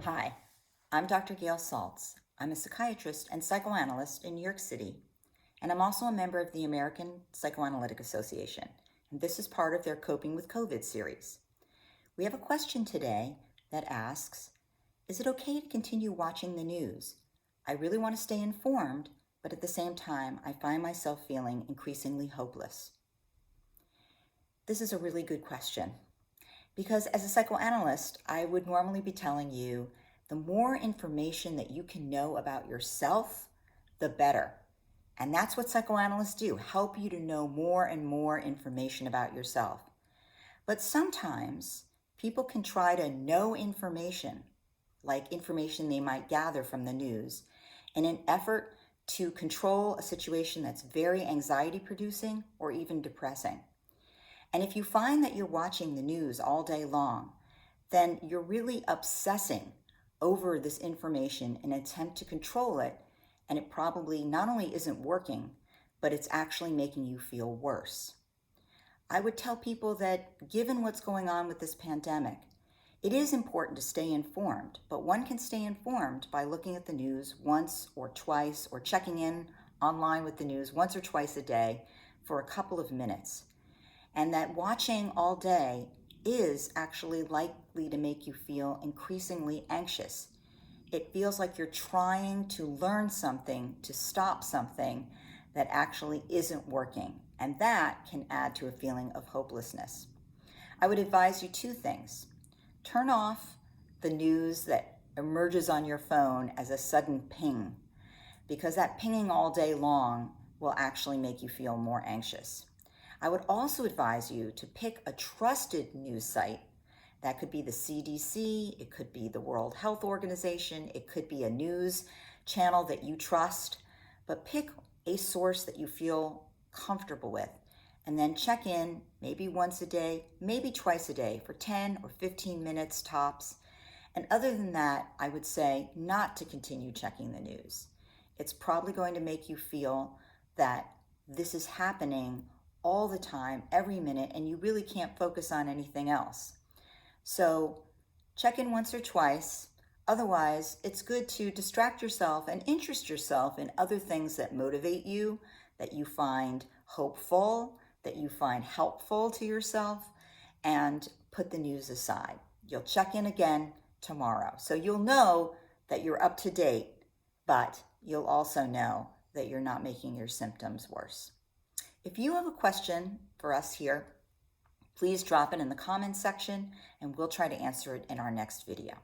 Hi, I'm Dr. Gail Saltz. I'm a psychiatrist and psychoanalyst in New York City, and I'm also a member of the American Psychoanalytic Association, and this is part of their Coping with COVID series. We have a question today that asks, is it okay to continue watching the news? I really want to stay informed, but at the same time, I find myself feeling increasingly hopeless. This is a really good question. Because as a psychoanalyst, I would normally be telling you the more information that you can know about yourself, the better. And that's what psychoanalysts do, help you to know more and more information about yourself. But sometimes people can try to know information, like information they might gather from the news, in an effort to control a situation that's very anxiety producing or even depressing. And if you find that you're watching the news all day long, then you're really obsessing over this information in an attempt to control it, and it probably not only isn't working, but it's actually making you feel worse. I would tell people that given what's going on with this pandemic, it is important to stay informed, but one can stay informed by looking at the news once or twice or checking in online with the news once or twice a day for a couple of minutes. And that watching all day is actually likely to make you feel increasingly anxious. It feels like you're trying to learn something to stop something that actually isn't working. And that can add to a feeling of hopelessness. I would advise you two things. Turn off the news that emerges on your phone as a sudden ping, because that pinging all day long will actually make you feel more anxious. I would also advise you to pick a trusted news site. That could be the CDC, it could be the World Health Organization, it could be a news channel that you trust, but pick a source that you feel comfortable with, and then check in maybe once a day, maybe twice a day for 10 or 15 minutes tops. And other than that, I would say not to continue checking the news. It's probably going to make you feel that this is happening all the time, every minute, and you really can't focus on anything else. So check in once or twice. Otherwise, it's good to distract yourself and interest yourself in other things that motivate you, that you find hopeful, that you find helpful to yourself, and put the news aside. You'll check in again tomorrow. So you'll know that you're up to date, but you'll also know that you're not making your symptoms worse. If you have a question for us here, please drop it in the comments section and we'll try to answer it in our next video.